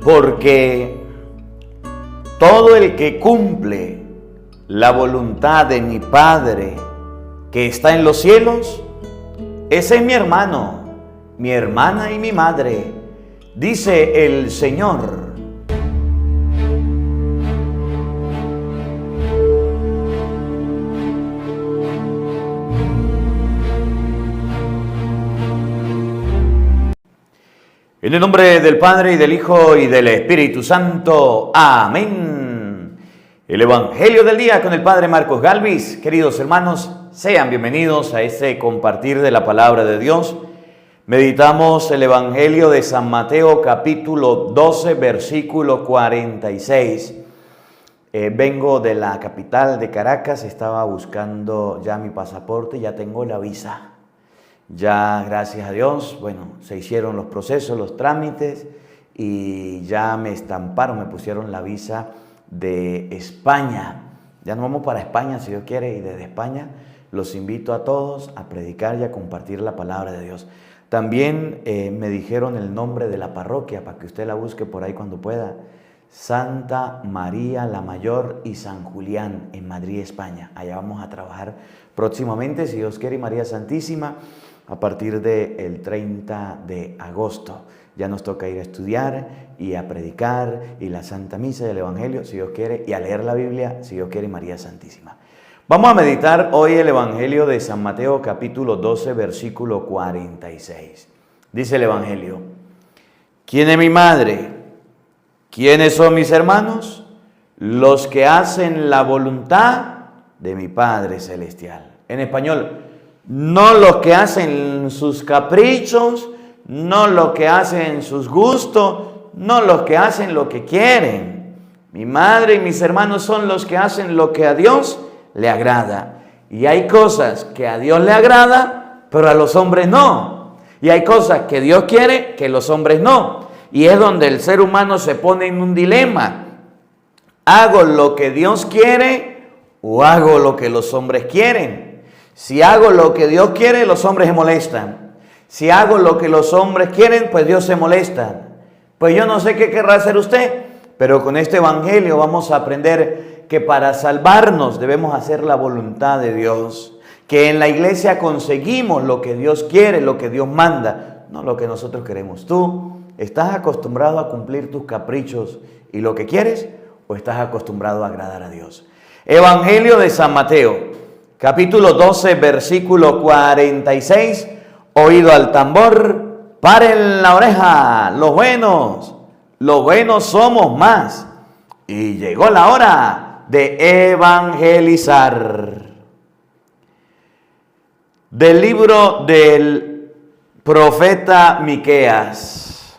porque todo el que cumple la voluntad de mi Padre que está en los cielos, ese es mi hermano, mi hermana y mi madre, dice el Señor. En el nombre del Padre, y del Hijo, y del Espíritu Santo. Amén. El Evangelio del día con el Padre Marcos Galvis. Queridos hermanos, sean bienvenidos a este compartir de la Palabra de Dios. Meditamos el Evangelio de San Mateo, capítulo 12, versículo 46. Vengo de la capital de Caracas, estaba buscando ya mi pasaporte, ya tengo la visa. Ya, gracias a Dios, bueno, se hicieron los procesos, los trámites y ya me estamparon, me pusieron la visa de España. Ya nos vamos para España, si Dios quiere, y desde España los invito a todos a predicar y a compartir la palabra de Dios. También me dijeron el nombre de la parroquia para que usted la busque por ahí cuando pueda. Santa María la Mayor y San Julián en Madrid, España. Allá vamos a trabajar próximamente, si Dios quiere, y María Santísima. A partir del 30 de agosto ya nos toca ir a estudiar y a predicar y la Santa Misa y el Evangelio, si Dios quiere, y a leer la Biblia, si Dios quiere, y María Santísima. Vamos a meditar hoy el Evangelio de San Mateo, capítulo 12, versículo 46. Dice el Evangelio: ¿Quién es mi madre? ¿Quiénes son mis hermanos? Los que hacen la voluntad de mi Padre Celestial. En español: no los que hacen sus caprichos, no los que hacen sus gustos, no los que hacen lo que quieren. Mi madre y mis hermanos son los que hacen lo que a Dios le agrada. Y hay cosas que a Dios le agrada, pero a los hombres no. Y hay cosas que Dios quiere, que los hombres no. Y es donde el ser humano se pone en un dilema. ¿Hago lo que Dios quiere o hago lo que los hombres quieren? Si hago lo que Dios quiere, los hombres se molestan. Si hago lo que los hombres quieren, pues Dios se molesta. Pues yo no sé qué querrá hacer usted, pero con este evangelio vamos a aprender que para salvarnos debemos hacer la voluntad de Dios. Que en la iglesia conseguimos lo que Dios quiere, lo que Dios manda, no lo que nosotros queremos. ¿Tú estás acostumbrado a cumplir tus caprichos y lo que quieres, o estás acostumbrado a agradar a Dios? Evangelio de San Mateo, capítulo 12, versículo 46. Oído al tambor, paren la oreja, los buenos somos más. Y llegó la hora de evangelizar. Del libro del profeta Miqueas.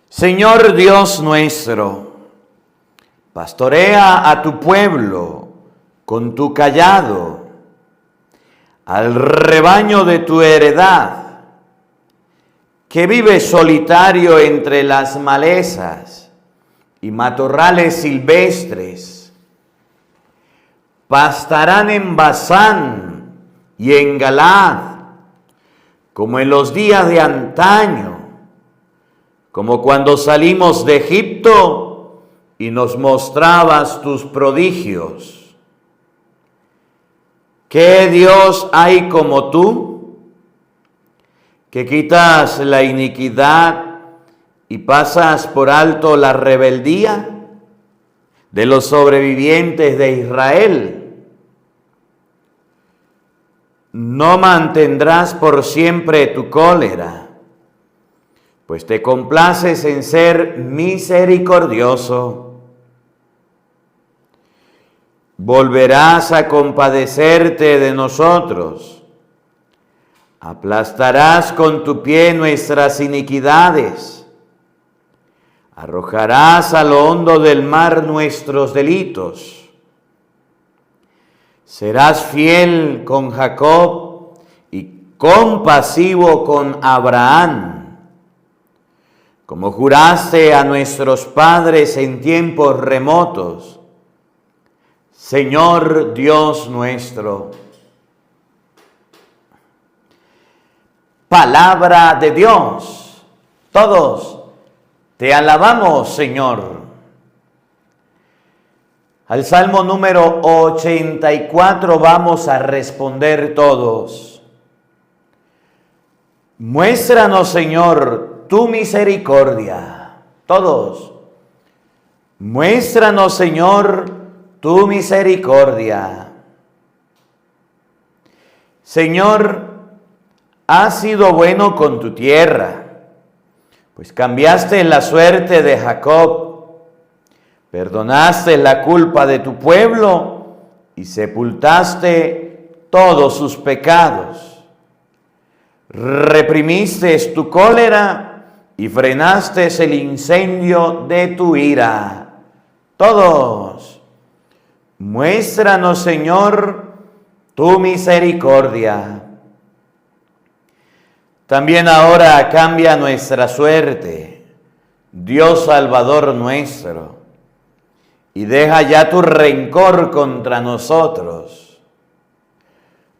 Señor Dios nuestro, pastorea a tu pueblo con tu cayado, al rebaño de tu heredad, que vive solitario entre las malezas y matorrales silvestres. Pastarán en Basán y en Galaad, como en los días de antaño, como cuando salimos de Egipto y nos mostrabas tus prodigios. ¿Qué Dios hay como tú, que quitas la iniquidad y pasas por alto la rebeldía de los sobrevivientes de Israel? No mantendrás por siempre tu cólera, pues te complaces en ser misericordioso. Volverás a compadecerte de nosotros. Aplastarás con tu pie nuestras iniquidades. Arrojarás a lo hondo del mar nuestros delitos. Serás fiel con Jacob y compasivo con Abraham, como juraste a nuestros padres en tiempos remotos. Señor Dios nuestro. Palabra de Dios. Todos Te alabamos, Señor. Al Salmo número 84 vamos a responder todos. Muéstranos, Señor, tu misericordia. Todos. Muéstranos, Señor, tu misericordia. Señor, has sido bueno con tu tierra, pues cambiaste la suerte de Jacob. Perdonaste la culpa de tu pueblo y sepultaste todos sus pecados. Reprimiste tu cólera y frenaste el incendio de tu ira. Todos, muéstranos, Señor, tu misericordia. También ahora cambia nuestra suerte, Dios Salvador nuestro, y deja ya tu rencor contra nosotros.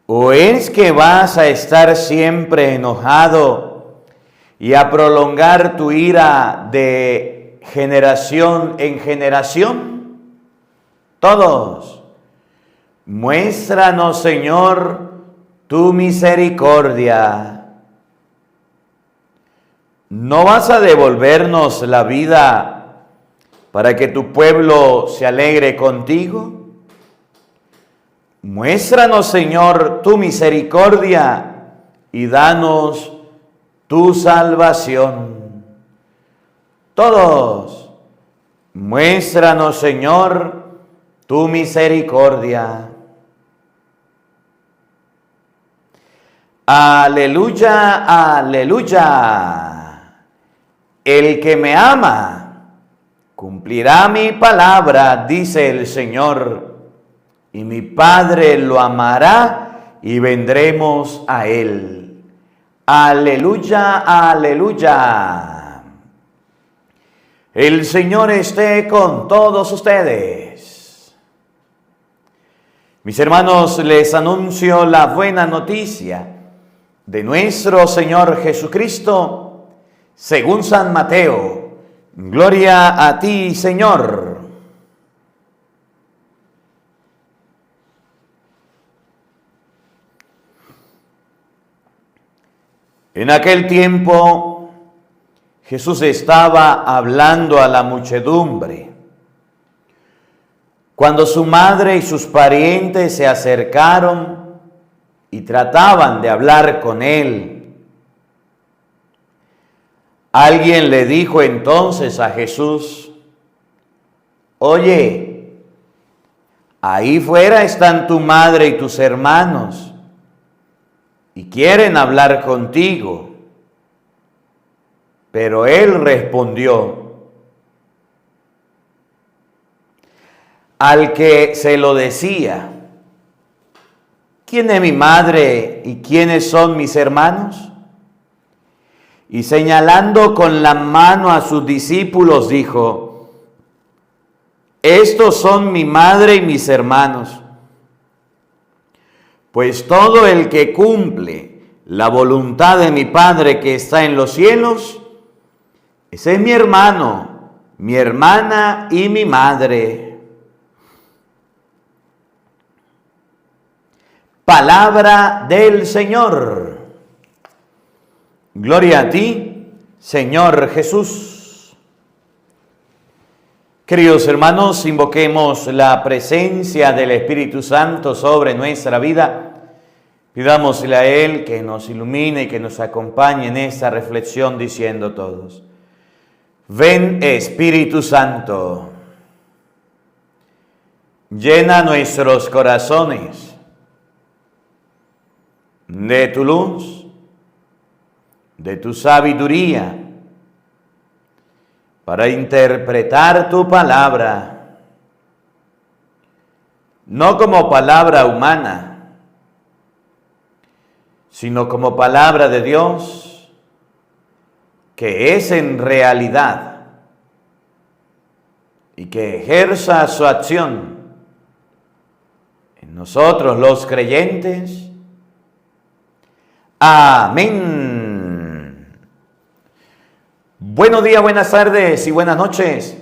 ¿O es que vas a estar siempre enojado y a prolongar tu ira de generación en generación? Todos, muéstranos, Señor, tu misericordia. ¿No vas a devolvernos la vida para que tu pueblo se alegre contigo? Muéstranos, Señor, tu misericordia y danos tu salvación. Todos, muéstranos, Señor, tu misericordia. Aleluya, aleluya. El que me ama cumplirá mi palabra, dice el Señor, y mi Padre lo amará y vendremos a él. Aleluya, aleluya. El Señor esté con todos ustedes. Mis hermanos, les anuncio la buena noticia de nuestro Señor Jesucristo, según San Mateo. Gloria a ti, Señor. En aquel tiempo, Jesús estaba hablando a la muchedumbre, cuando su madre y sus parientes se acercaron y trataban de hablar con él. Alguien le dijo entonces a Jesús: oye, ahí fuera están tu madre y tus hermanos, y quieren hablar contigo. Pero él respondió: al que se lo decía, ¿quién es mi madre y quiénes son mis hermanos? Y señalando con la mano a sus discípulos, dijo: estos son mi madre y mis hermanos. Pues todo el que cumple la voluntad de mi Padre que está en los cielos, ese es mi hermano, mi hermana y mi madre. Palabra del Señor. Gloria a ti, Señor Jesús. Queridos hermanos, invoquemos la presencia del Espíritu Santo sobre nuestra vida. Pidámosle a Él que nos ilumine y que nos acompañe en esta reflexión, diciendo todos: ven, Espíritu Santo, llena nuestros corazones de tu luz, de tu sabiduría, para interpretar tu palabra, no como palabra humana, sino como palabra de Dios, que es en realidad, y que ejerza su acción en nosotros los creyentes. Amén. Buenos días, buenas tardes y buenas noches.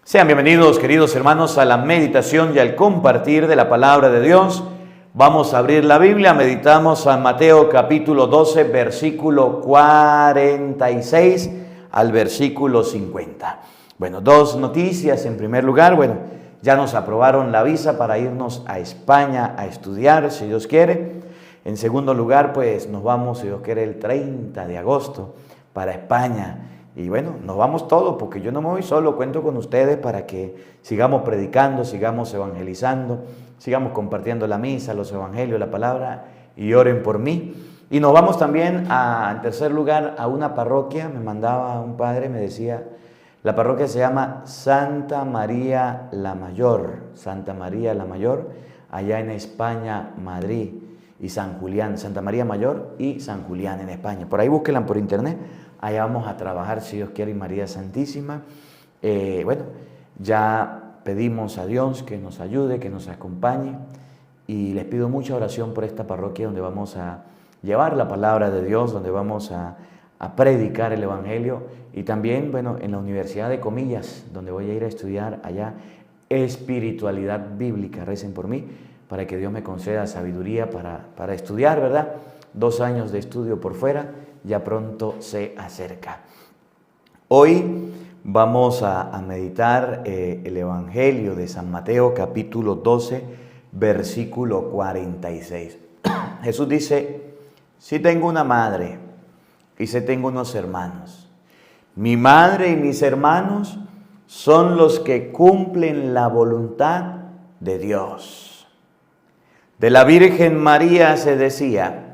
Sean bienvenidos, queridos hermanos, a la meditación y al compartir de la palabra de Dios. Vamos a abrir la Biblia, meditamos a Mateo capítulo 12, versículo 46 al versículo 50. Bueno, dos noticias en primer lugar. Ya nos aprobaron la visa para irnos a España a estudiar, si Dios quiere. En segundo lugar, pues nos vamos, si Dios quiere, el 30 de agosto para España. Y nos vamos todos, porque yo no me voy solo, cuento con ustedes para que sigamos predicando, sigamos evangelizando, sigamos compartiendo la misa, los evangelios, la palabra, y oren por mí. Y nos vamos también, en tercer lugar, a una parroquia. Me mandaba un padre, me decía, la parroquia se llama Santa María la Mayor, allá en España, Madrid, y San Julián, Santa María Mayor y San Julián en España. Por ahí búsquenla por internet. Allá vamos a trabajar, si Dios quiere, y María Santísima. Ya pedimos a Dios que nos ayude, que nos acompañe, y les pido mucha oración por esta parroquia donde vamos a llevar la palabra de Dios, donde vamos a predicar el Evangelio, y también, en la Universidad de Comillas, donde voy a ir a estudiar allá espiritualidad bíblica. Recen por mí para que Dios me conceda sabiduría para estudiar, ¿verdad? 2 años de estudio por fuera, ya pronto se acerca. Hoy vamos a meditar el Evangelio de San Mateo, capítulo 12, versículo 46. Jesús dice: si tengo una madre y si tengo unos hermanos, mi madre y mis hermanos son los que cumplen la voluntad de Dios. De la Virgen María se decía: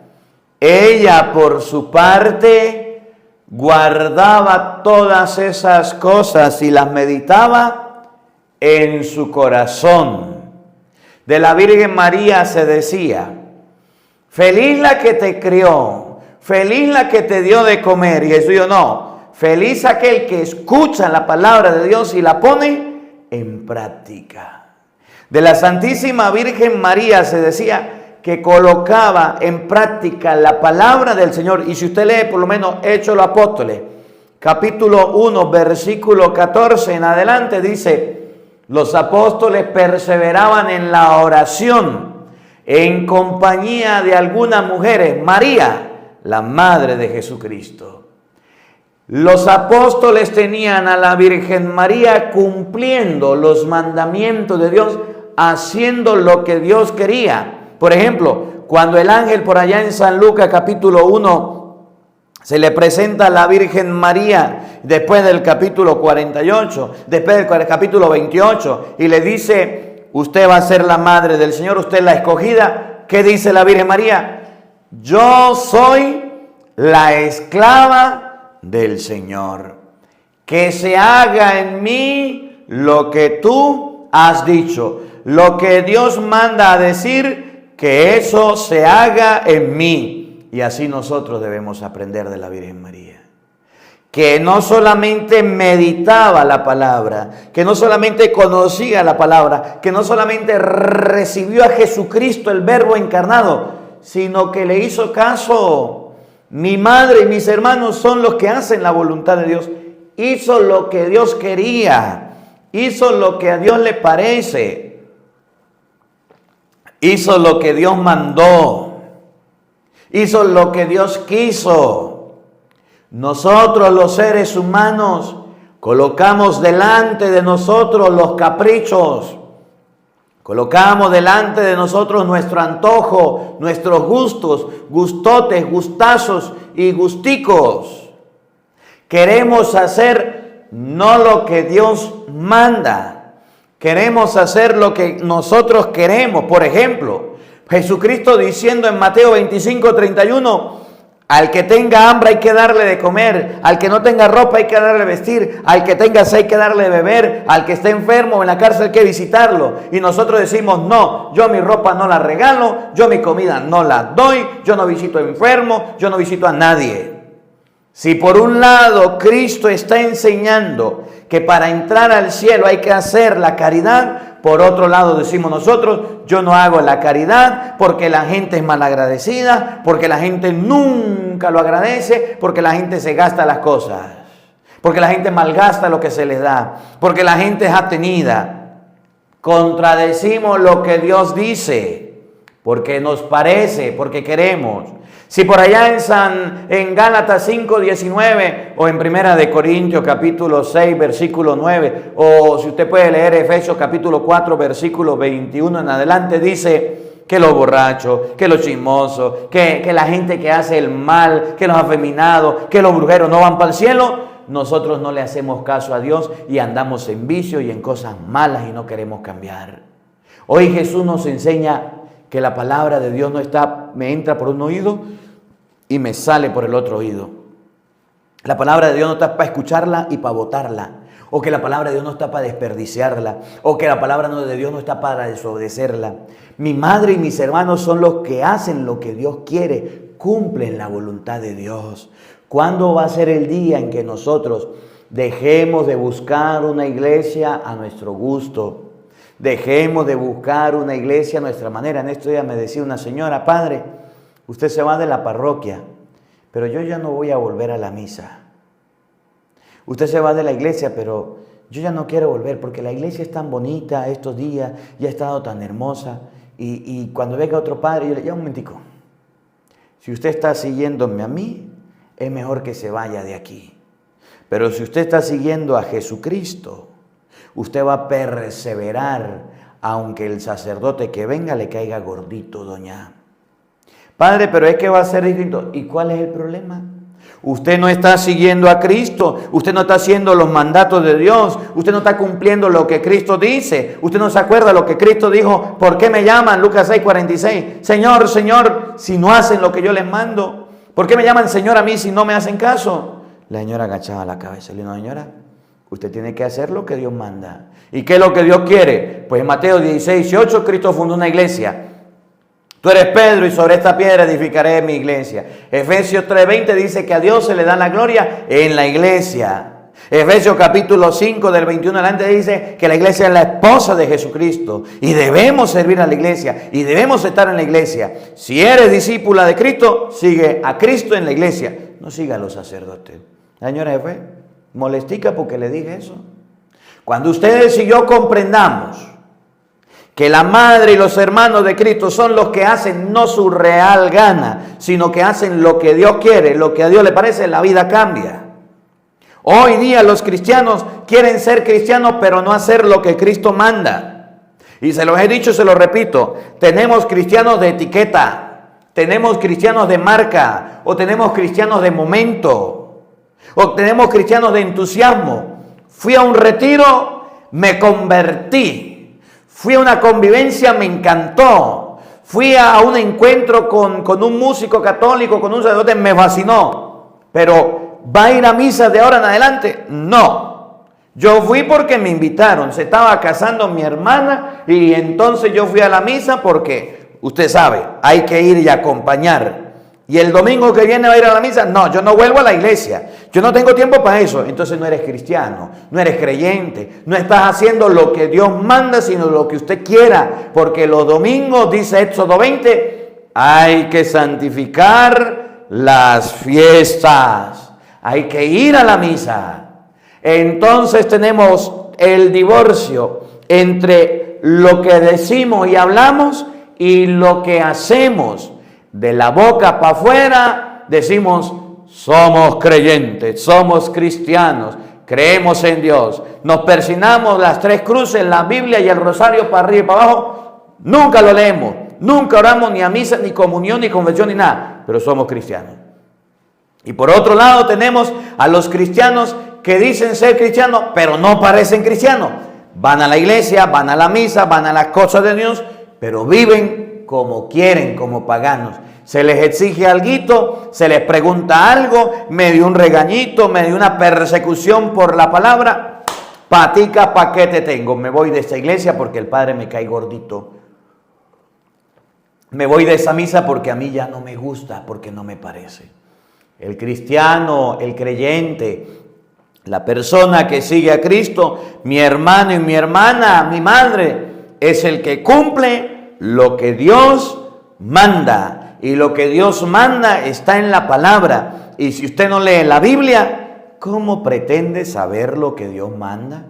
ella, por su parte, guardaba todas esas cosas y las meditaba en su corazón. De la Virgen María se decía: feliz la que te crió, feliz la que te dio de comer. Y Jesús dijo: no, feliz aquel que escucha la palabra de Dios y la pone en práctica. De la Santísima Virgen María se decía que colocaba en práctica la palabra del Señor. Y si usted lee por lo menos Hechos de los Apóstoles, capítulo 1, versículo 14 en adelante, dice: los apóstoles perseveraban en la oración en compañía de algunas mujeres, María, la madre de Jesucristo. Los apóstoles tenían a la Virgen María cumpliendo los mandamientos de Dios, haciendo lo que Dios quería. Por ejemplo, cuando el ángel por allá en San Lucas capítulo 1 se le presenta a la Virgen María después del capítulo 48, después del capítulo 28, y le dice: usted va a ser la madre del Señor, usted es la escogida. ¿Qué dice la Virgen María? Yo soy la esclava del Señor. Que se haga en mí lo que tú has dicho, lo que Dios manda a decir, que eso se haga en mí. Y así nosotros debemos aprender de la Virgen María, que no solamente meditaba la palabra, que no solamente conocía la palabra, que no solamente recibió a Jesucristo, el Verbo encarnado, sino que le hizo caso. Mi madre y mis hermanos son los que hacen la voluntad de Dios. Hizo lo que Dios quería, hizo lo que a Dios le parece, hizo lo que Dios mandó, hizo lo que Dios quiso. Nosotros, los seres humanos, colocamos delante de nosotros los caprichos, colocamos delante de nosotros nuestro antojo, nuestros gustos, gustotes, gustazos y gusticos. Queremos hacer no lo que Dios manda. Queremos hacer lo que nosotros queremos. Por ejemplo, Jesucristo diciendo en Mateo 25, 31, al que tenga hambre hay que darle de comer, al que no tenga ropa hay que darle de vestir, al que tenga sed hay que darle de beber, al que esté enfermo o en la cárcel hay que visitarlo. Y nosotros decimos: no, yo mi ropa no la regalo, yo mi comida no la doy, yo no visito enfermo, yo no visito a nadie. Si por un lado Cristo está enseñando que para entrar al cielo hay que hacer la caridad, por otro lado decimos nosotros: yo no hago la caridad porque la gente es malagradecida, porque la gente nunca lo agradece, porque la gente se gasta las cosas. porque la gente malgasta lo que se les da, porque la gente es atenida. Contradecimos lo que Dios dice, porque nos parece, porque queremos. Si por allá en Gálatas 5:19 o en Primera de Corintios capítulo 6 versículo 9, o si usted puede leer Efesios capítulo 4 versículo 21 en adelante, dice que los borrachos, que los chismosos, que la gente que hace el mal, que los afeminados, que los brujeros no van para el cielo, nosotros no le hacemos caso a Dios y andamos en vicio y en cosas malas y no queremos cambiar. Hoy Jesús nos enseña que la palabra de Dios no está, me entra por un oído y me sale por el otro oído. La palabra de Dios no está para escucharla y para botarla, o que la palabra de Dios no está para desperdiciarla, o que la palabra de Dios no está para desobedecerla. Mi madre y mis hermanos son los que hacen lo que Dios quiere, cumplen la voluntad de Dios. ¿Cuándo va a ser el día en que nosotros dejemos de buscar una iglesia a nuestro gusto? Dejemos de buscar una iglesia a nuestra manera. En estos días me decía una señora: padre, usted se va de la parroquia, pero yo ya no voy a volver a la misa. Usted se va de la iglesia, pero yo ya no quiero volver porque la iglesia es tan bonita estos días y ha estado tan hermosa. Y cuando venga otro padre, yo le digo: ya un momentico, si usted está siguiéndome a mí, es mejor que se vaya de aquí. Pero si usted está siguiendo a Jesucristo, usted va a perseverar, aunque el sacerdote que venga le caiga gordito, doña. Padre, pero es que va a ser distinto. ¿Y cuál es el problema? Usted no está siguiendo a Cristo, usted no está haciendo los mandatos de Dios, usted no está cumpliendo lo que Cristo dice, usted no se acuerda lo que Cristo dijo. ¿Por qué me llaman? Lucas 6:46. Señor, Señor, si no hacen lo que yo les mando. ¿Por qué me llaman Señor a mí si no me hacen caso? La señora agachaba la cabeza y le dijo: señora, usted tiene que hacer lo que Dios manda. ¿Y qué es lo que Dios quiere? Pues en Mateo 16:8 Cristo fundó una iglesia. Tú eres Pedro y sobre esta piedra edificaré mi iglesia. Efesios 3:20 dice que a Dios se le da la gloria en la iglesia. Efesios capítulo 5 del 21 adelante dice que la iglesia es la esposa de Jesucristo y debemos servir a la iglesia y debemos estar en la iglesia. Si eres discípula de Cristo, sigue a Cristo en la iglesia, no siga a los sacerdotes. La señora se fue molestica porque le dije eso. Cuando ustedes y yo comprendamos que la madre y los hermanos de Cristo son los que hacen no su real gana, sino que hacen lo que Dios quiere, lo que a Dios le parece, la vida cambia. Hoy día los cristianos quieren ser cristianos, pero no hacer lo que Cristo manda. Y se los he dicho, se los repito, tenemos cristianos de etiqueta, tenemos cristianos de marca, o tenemos cristianos de momento, o tenemos cristianos de entusiasmo. Fui a un retiro, me convertí. Fui a una convivencia, me encantó. Fui a un encuentro con un músico católico, con un sacerdote, me fascinó. Pero, ¿va a ir a misa de ahora en adelante? No. Yo fui porque me invitaron. Se estaba casando mi hermana y entonces yo fui a la misa porque, usted sabe, hay que ir y acompañar. Y el domingo que viene va a ir a la misa. No, yo no vuelvo a la iglesia. Yo no tengo tiempo para eso. Entonces no eres cristiano, no eres creyente. No estás haciendo lo que Dios manda, sino lo que usted quiera. Porque los domingos, dice Éxodo 20, hay que santificar las fiestas. Hay que ir a la misa. Entonces tenemos el divorcio entre lo que decimos y hablamos y lo que hacemos. De la boca para afuera decimos: somos creyentes, somos cristianos, creemos en Dios. Nos persignamos las 3 cruces, la Biblia y el rosario para arriba y para abajo. Nunca lo leemos, nunca oramos ni a misa, ni comunión, ni confesión, ni nada. Pero somos cristianos. Y por otro lado tenemos a los cristianos que dicen ser cristianos, pero no parecen cristianos. Van a la iglesia, van a la misa, van a las cosas de Dios, pero viven como quieren, como paganos. Se les exige alguito, se les pregunta algo, medio un regañito, medio una persecución por la palabra. Patica, ¿pa' qué te tengo? Me voy de esta iglesia porque el padre me cae gordito. Me voy de esa misa porque a mí ya no me gusta, porque no me parece. El cristiano, el creyente, la persona que sigue a Cristo, mi hermano y mi hermana, mi madre, es el que cumple lo que Dios manda. Y lo que Dios manda está en la palabra. Y si usted no lee la Biblia, ¿cómo pretende saber lo que Dios manda?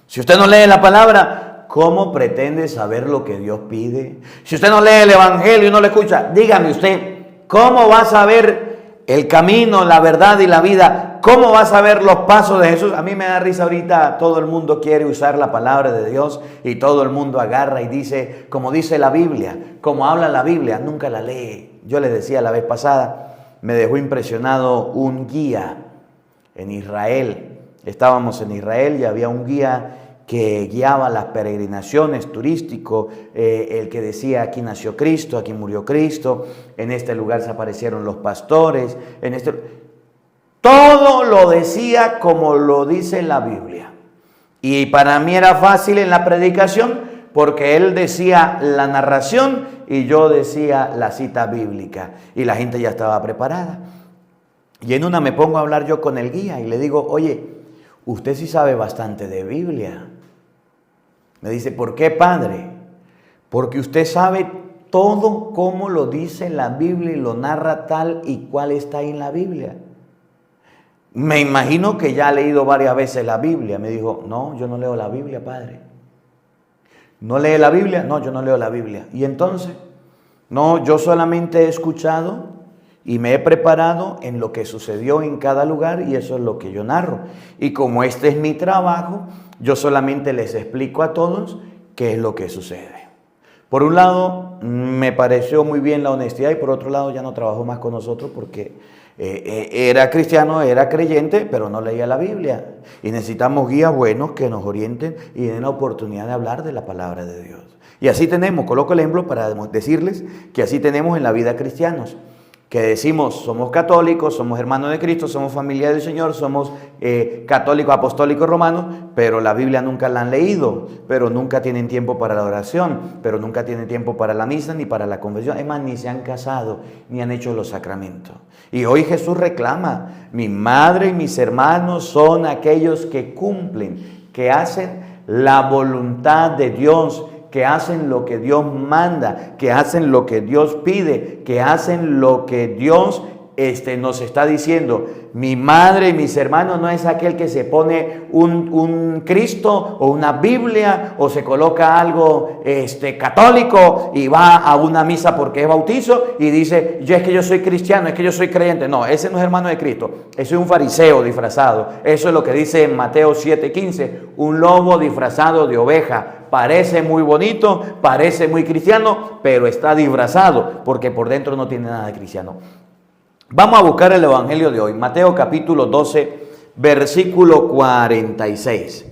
Si usted no lee la palabra, ¿cómo pretende saber lo que Dios pide? Si usted no lee el Evangelio y no lo escucha, dígame usted, ¿cómo va a saber el camino, la verdad y la vida? ¿Cómo va a saber los pasos de Jesús? A mí me da risa ahorita, todo el mundo quiere usar la palabra de Dios y todo el mundo agarra y dice, como dice la Biblia, como habla la Biblia, nunca la lee. Yo les decía la vez pasada, me dejó impresionado un guía en Israel. Estábamos en Israel y había un guía que guiaba las peregrinaciones turísticos, el que decía aquí nació Cristo, aquí murió Cristo, en este lugar se aparecieron los pastores, todo lo decía como lo dice la Biblia. Y para mí era fácil en la predicación porque él decía la narración y yo decía la cita bíblica y la gente ya estaba preparada. Y en una me pongo a hablar yo con el guía y le digo, oye, usted sí sabe bastante de Biblia. Me dice, ¿por qué, padre? Porque usted sabe todo cómo lo dice la Biblia y lo narra tal y cual está ahí en la Biblia. Me imagino que ya ha leído varias veces la Biblia. Me dijo, no, yo no leo la Biblia, padre. ¿No lee la Biblia? No, yo no leo la Biblia. ¿Y entonces? No, yo solamente he escuchado y me he preparado en lo que sucedió en cada lugar y eso es lo que yo narro. Y como este es mi trabajo, yo solamente les explico a todos qué es lo que sucede. Por un lado, me pareció muy bien la honestidad y por otro lado ya no trabajó más con nosotros porque era cristiano, era creyente, pero no leía la Biblia. Y necesitamos guías buenos que nos orienten y den la oportunidad de hablar de la palabra de Dios. Y así tenemos, coloco el ejemplo para decirles que así tenemos en la vida cristianos. Que decimos, somos católicos, somos hermanos de Cristo, somos familia del Señor, somos católicos, apostólicos, romanos, pero la Biblia nunca la han leído, pero nunca tienen tiempo para la oración, pero nunca tienen tiempo para la misa ni para la confesión. Es más, ni se han casado, ni han hecho los sacramentos. Y hoy Jesús reclama, mi madre y mis hermanos son aquellos que cumplen, que hacen la voluntad de Dios, que hacen lo que Dios manda, que hacen lo que Dios pide, que hacen lo que Dios nos está diciendo. Mi madre y mis hermanos no es aquel que se pone un Cristo o una Biblia o se coloca algo católico y va a una misa porque es bautizo y dice, es que yo soy cristiano, es que yo soy creyente. No, ese no es hermano de Cristo, ese es un fariseo disfrazado. Eso es lo que dice en Mateo 7:15, un lobo disfrazado de oveja. Parece muy bonito, parece muy cristiano, pero está disfrazado porque por dentro no tiene nada de cristiano. Vamos a buscar el Evangelio de hoy, Mateo capítulo 12, versículo 46.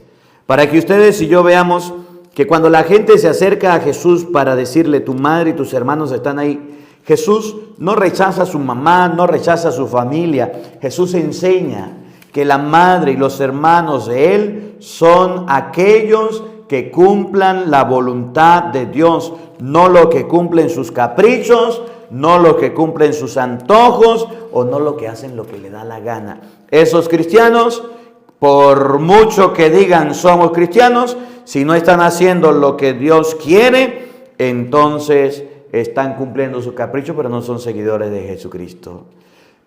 Para que ustedes y yo veamos que cuando la gente se acerca a Jesús para decirle, tu madre y tus hermanos están ahí, Jesús no rechaza a su mamá, no rechaza a su familia. Jesús enseña que la madre y los hermanos de Él son aquellos que cumplan la voluntad de Dios, no lo que cumplen sus caprichos, no lo que cumplen sus antojos o no lo que hacen lo que le da la gana. Esos cristianos, por mucho que digan somos cristianos, si no están haciendo lo que Dios quiere, entonces están cumpliendo sus caprichos, pero no son seguidores de Jesucristo.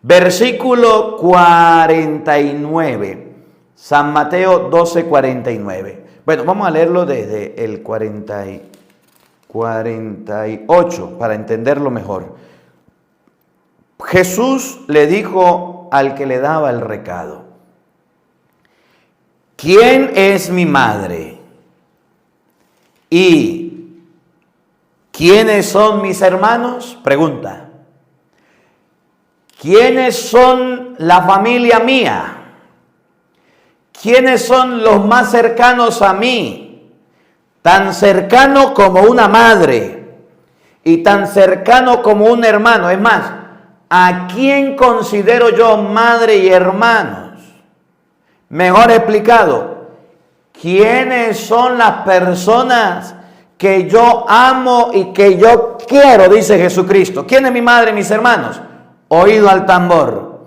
Versículo 49, San Mateo 12, 49. Bueno, vamos a leerlo desde el 48 para entenderlo mejor. Jesús le dijo al que le daba el recado, ¿quién es mi madre? ¿Y quiénes son mis hermanos? Pregunta. ¿Quiénes son la familia mía? ¿Quiénes son los más cercanos a mí? Tan cercano como una madre y tan cercano como un hermano. Es más, ¿a quién considero yo madre y hermanos? Mejor explicado, ¿quiénes son las personas que yo amo y que yo quiero? Dice Jesucristo. ¿Quién es mi madre y mis hermanos? Oído al tambor.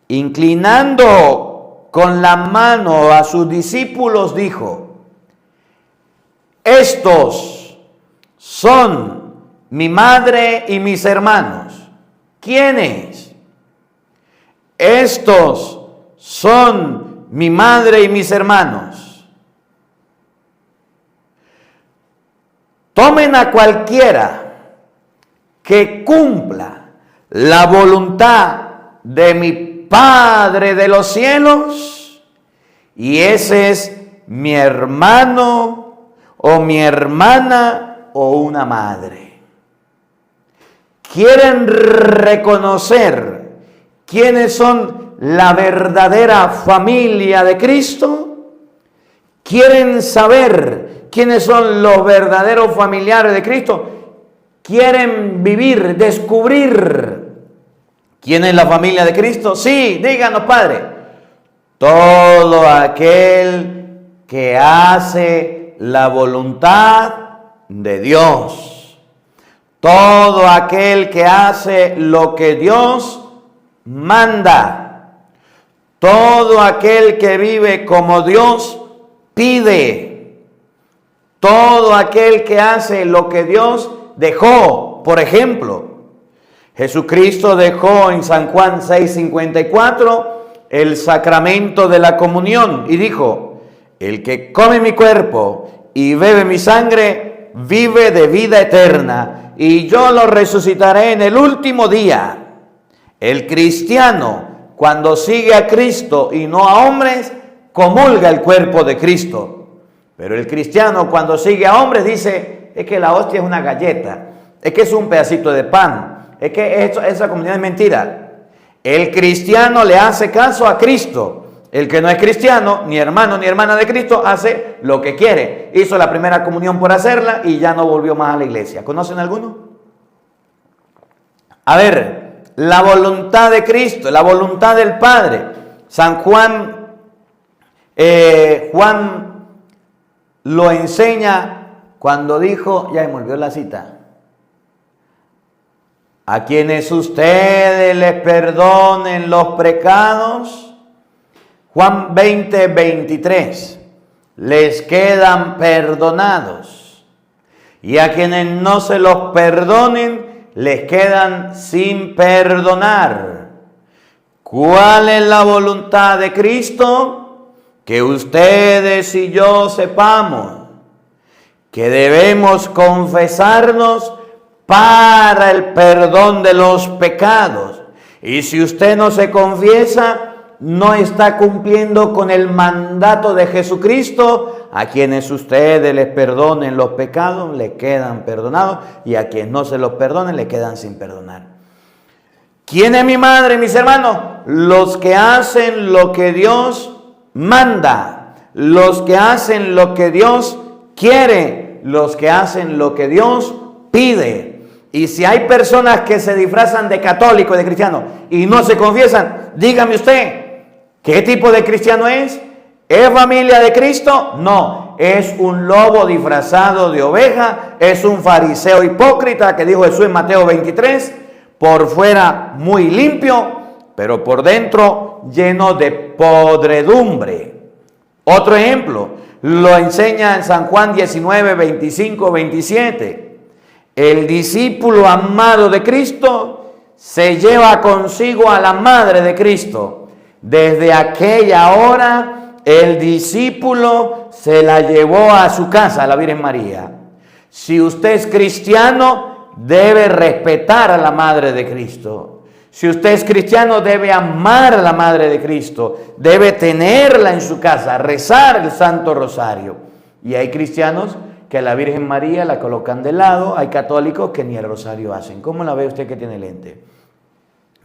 Inclinando con la mano a sus discípulos dijo, estos son mi madre y mis hermanos. ¿Quiénes? Estos son mi madre y mis hermanos. Tomen a cualquiera que cumpla la voluntad de mi Padre de los cielos, y ese es mi hermano o mi hermana o una madre. ¿Quieren reconocer quiénes son la verdadera familia de Cristo? ¿Quieren saber quiénes son los verdaderos familiares de Cristo? ¿Quieren vivir, descubrir quién es la familia de Cristo? Sí, díganos, Padre. Todo aquel que hace la voluntad de Dios. Todo aquel que hace lo que Dios manda. Todo aquel que vive como Dios pide. Todo aquel que hace lo que Dios dejó. Por ejemplo, Jesucristo dejó en San Juan 6:54 el sacramento de la comunión y dijo: el que come mi cuerpo y bebe mi sangre vive de vida eterna, y yo lo resucitaré en el último día. El cristiano, cuando sigue a Cristo y no a hombres, comulga el cuerpo de Cristo. Pero el cristiano, cuando sigue a hombres, dice: es que la hostia es una galleta, es que es un pedacito de pan, es que esa comunión es mentira. El cristiano le hace caso a Cristo. El que no es cristiano, ni hermano ni hermana de Cristo, hace lo que quiere. Hizo la primera comunión por hacerla y ya no volvió más a la iglesia. ¿Conocen alguno? A ver, la voluntad de Cristo, la voluntad del Padre. San Juan, Juan lo enseña cuando dijo, ya me olvidó la cita: a quienes ustedes les perdonen los pecados, Juan 20:23, les quedan perdonados. Y a quienes no se los perdonen, les quedan sin perdonar. ¿Cuál es la voluntad de Cristo? Que ustedes y yo sepamos que debemos confesarnos para el perdón de los pecados. Y si usted no se confiesa, no está cumpliendo con el mandato de Jesucristo. A quienes ustedes les perdonen los pecados, le quedan perdonados, y a quienes no se los perdonen, le quedan sin perdonar. ¿Quién es mi madre, mis hermanos? Los que hacen lo que Dios manda, los que hacen lo que Dios quiere, los que hacen lo que Dios pide. Y si hay personas que se disfrazan de católicos, de cristianos, y no se confiesan, dígame usted, ¿qué tipo de cristiano es? ¿Es familia de Cristo? No, es un lobo disfrazado de oveja, es un fariseo hipócrita, que dijo Jesús en Mateo 23, por fuera muy limpio, pero por dentro lleno de podredumbre. Otro ejemplo, lo enseña en San Juan 19, 25, 27. El discípulo amado de Cristo se lleva consigo a la madre de Cristo. Desde aquella hora, el discípulo se la llevó a su casa, a la Virgen María. Si usted es cristiano, debe respetar a la madre de Cristo. Si usted es cristiano, debe amar a la madre de Cristo. Debe tenerla en su casa, rezar el Santo Rosario. Y hay cristianos que a la Virgen María la colocan de lado. Hay católicos que ni el rosario hacen. ¿Cómo la ve usted que tiene lente?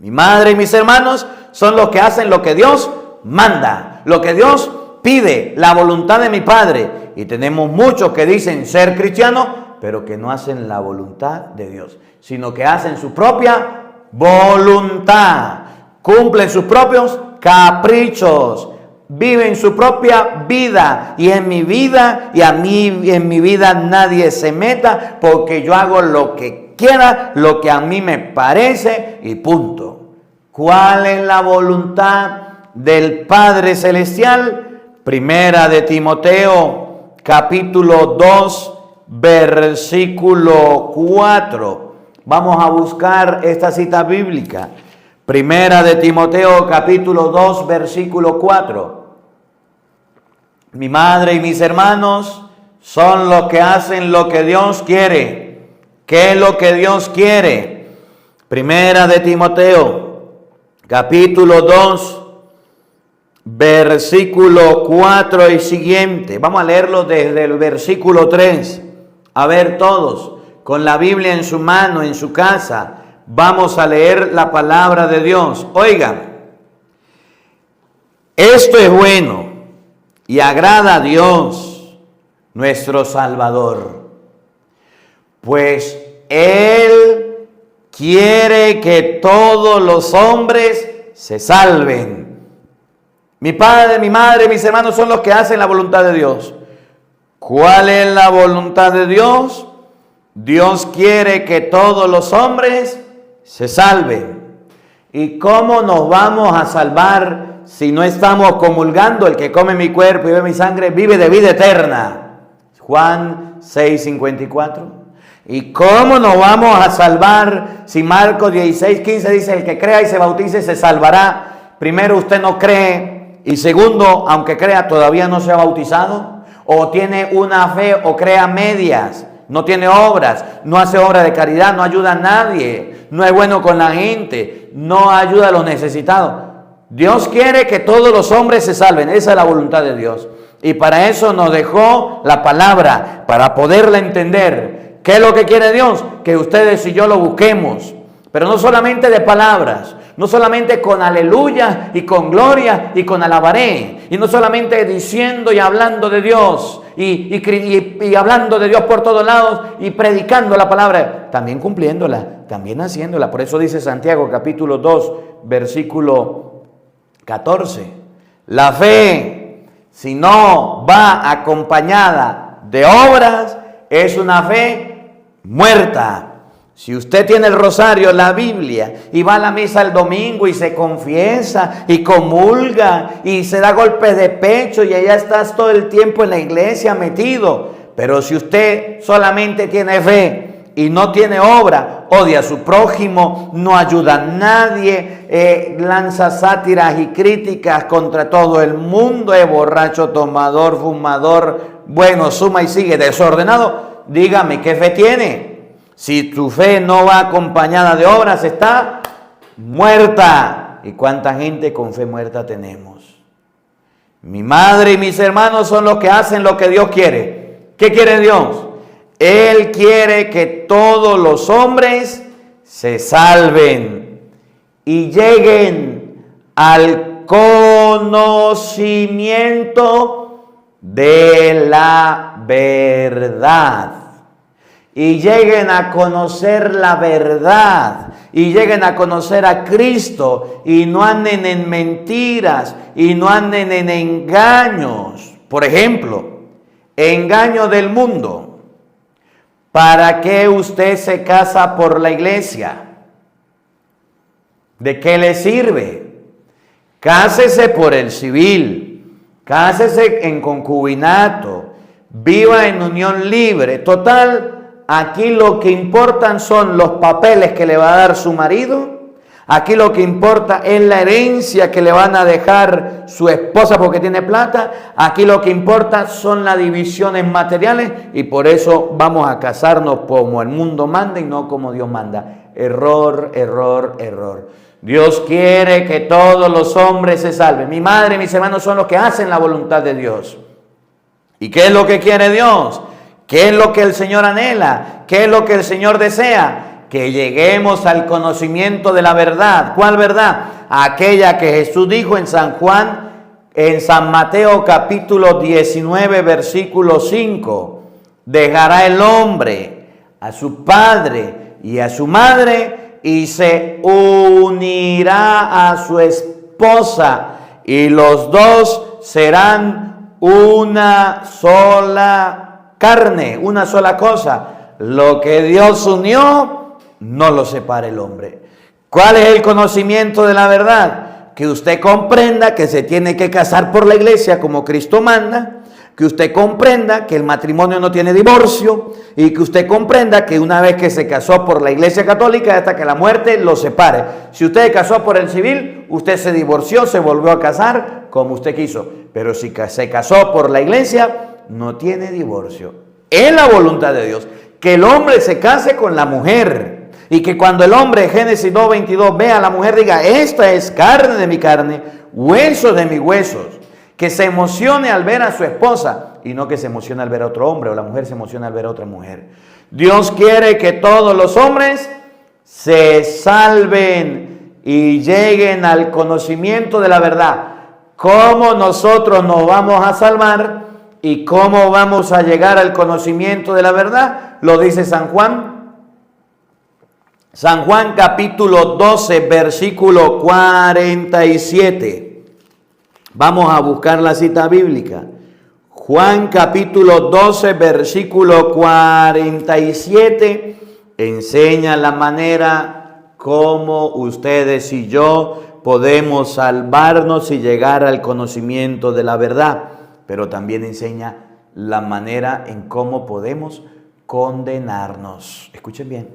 Mi madre y mis hermanos son los que hacen lo que Dios manda, lo que Dios pide, la voluntad de mi Padre. Y tenemos muchos que dicen ser cristianos, pero que no hacen la voluntad de Dios, sino que hacen su propia voluntad, cumplen sus propios caprichos, viven su propia vida, y en mi vida y a mí en mi vida nadie se meta, porque yo hago lo que quiera, lo que a mí me parece y punto. ¿Cuál es la voluntad del Padre Celestial? Primera de Timoteo, capítulo 2, versículo 4. Vamos a buscar esta cita bíblica. Primera de Timoteo capítulo 2 versículo 4. Mi madre y mis hermanos son los que hacen lo que Dios quiere. ¿Qué es lo que Dios quiere? Primera de Timoteo capítulo 2 versículo 4 y siguiente. Vamos a leerlo desde el versículo 3. A ver todos, con la Biblia en su mano, en su casa, vamos a leer la palabra de Dios. Oigan, esto es bueno y agrada a Dios, nuestro Salvador, pues Él quiere que todos los hombres se salven. Mi padre, mi madre, mis hermanos son los que hacen la voluntad de Dios. ¿Cuál es la voluntad de Dios? Dios quiere que todos los hombres se salven. ¿Y cómo nos vamos a salvar si no estamos comulgando? El que come mi cuerpo y bebe mi sangre vive de vida eterna. Juan 6:54. ¿Y cómo nos vamos a salvar si Marcos 16:15 dice el que crea y se bautice se salvará? Primero, usted no cree. Y segundo, aunque crea, todavía no se ha bautizado. O tiene una fe o crea medias. No tiene obras, no hace obra de caridad, no ayuda a nadie, no es bueno con la gente, no ayuda a los necesitados. Dios quiere que todos los hombres se salven, esa es la voluntad de Dios. Y para eso nos dejó la palabra, para poderla entender. ¿Qué es lo que quiere Dios? Que ustedes y yo lo busquemos, pero no solamente de palabras, no solamente con aleluya y con gloria y con alabaré, y no solamente diciendo y hablando de Dios, y hablando de Dios por todos lados y predicando la palabra, también cumpliéndola, también haciéndola. Por eso dice Santiago capítulo 2 versículo 14, la fe, si no va acompañada de obras, es una fe muerta. Si usted tiene el rosario, la Biblia, y va a la misa el domingo y se confiesa y comulga y se da golpes de pecho y allá estás todo el tiempo en la iglesia metido. Pero si usted solamente tiene fe y no tiene obra, odia a su prójimo, no ayuda a nadie, lanza sátiras y críticas contra todo el mundo, es borracho, tomador, fumador, bueno, suma y sigue, desordenado, dígame, ¿qué fe tiene? Si tu fe no va acompañada de obras, está muerta. ¿Y cuánta gente con fe muerta tenemos? Mi madre y mis hermanos son los que hacen lo que Dios quiere. ¿Qué quiere Dios? Él quiere que todos los hombres se salven y lleguen al conocimiento de la verdad. Y lleguen a conocer la verdad, y lleguen a conocer a Cristo, y no anden en mentiras, y no anden en engaños. Por ejemplo, engaño del mundo. ¿Para qué usted se casa por la iglesia? ¿De qué le sirve? Cásese por el civil, cásese en concubinato, viva en unión libre. Total, aquí lo que importan son los papeles que le va a dar su marido. Aquí lo que importa es la herencia que le van a dejar su esposa porque tiene plata. Aquí lo que importa son las divisiones materiales y por eso vamos a casarnos como el mundo manda y no como Dios manda. Error, error, error. Dios quiere que todos los hombres se salven. Mi madre y mis hermanos son los que hacen la voluntad de Dios. ¿Y qué es lo que quiere Dios? ¿Qué es lo que el Señor anhela? ¿Qué es lo que el Señor desea? Que lleguemos al conocimiento de la verdad. ¿Cuál verdad? Aquella que Jesús dijo en San Juan, en San Mateo capítulo 19 versículo 5. Dejará el hombre a su padre y a su madre y se unirá a su esposa y los dos serán una sola carne, una sola cosa. Lo que Dios unió, no lo separa el hombre. ¿Cuál es el conocimiento de la verdad? Que usted comprenda que se tiene que casar por la iglesia como Cristo manda, Que usted comprenda que el matrimonio no tiene divorcio y que usted comprenda que una vez que se casó por la Iglesia Católica, hasta que la muerte lo separe. Si usted se casó por el civil, usted se divorció, se volvió a casar como usted quiso. Pero si se casó por la Iglesia, no tiene divorcio. Es la voluntad de Dios que el hombre se case con la mujer. Y que cuando el hombre, Génesis 2:22, vea a la mujer, diga, esta es carne de mi carne, hueso de mis huesos. Que se emocione al ver a su esposa y no que se emocione al ver a otro hombre, o la mujer se emociona al ver a otra mujer. Dios quiere que todos los hombres se salven y lleguen al conocimiento de la verdad. ¿Cómo nosotros nos vamos a salvar y cómo vamos a llegar al conocimiento de la verdad? Lo dice San Juan. San Juan capítulo 12, versículo 47. Vamos a buscar la cita bíblica. Juan capítulo 12, versículo 47, enseña la manera como ustedes y yo podemos salvarnos y llegar al conocimiento de la verdad. Pero también enseña la manera en cómo podemos condenarnos. Escuchen bien.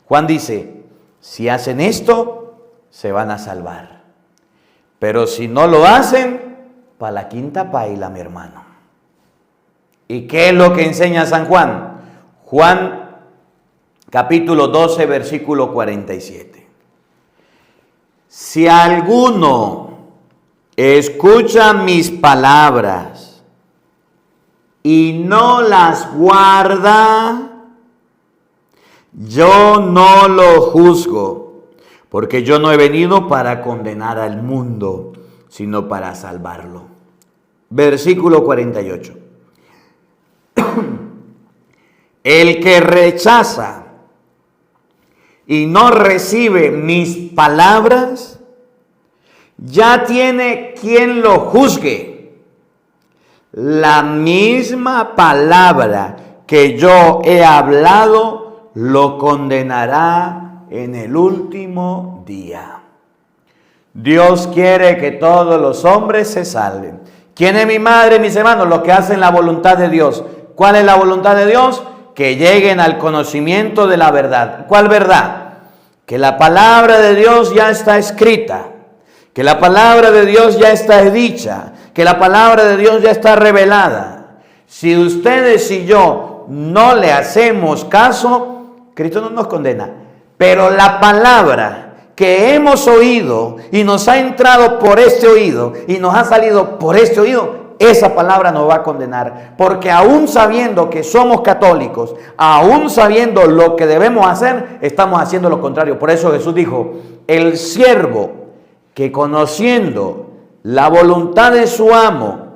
Juan dice, si hacen esto, se van a salvar. Pero si no lo hacen, para la quinta paila, mi hermano. ¿Y qué es lo que enseña San Juan? Juan capítulo 12, versículo 47. Si alguno escucha mis palabras y no las guarda, yo no lo juzgo, porque yo no he venido para condenar al mundo, sino para salvarlo. Versículo 48. El que rechaza y no recibe mis palabras, ya tiene quien lo juzgue. La misma palabra que yo he hablado lo condenará en el último día. Dios quiere que todos los hombres se salven. ¿Quién es mi madre, mis hermanos? Los que hacen la voluntad de Dios. ¿Cuál es la voluntad de Dios? Que lleguen al conocimiento de la verdad. ¿Cuál verdad? Que la palabra de Dios ya está escrita. Que la palabra de Dios ya está dicha. Que la palabra de Dios ya está revelada. Si ustedes y yo no le hacemos caso, Cristo no nos condena, pero la palabra que hemos oído y nos ha entrado por este oído y nos ha salido por este oído, esa palabra nos va a condenar. Porque aún sabiendo que somos católicos, aún sabiendo lo que debemos hacer, estamos haciendo lo contrario. Por eso Jesús dijo, el siervo que conociendo la voluntad de su amo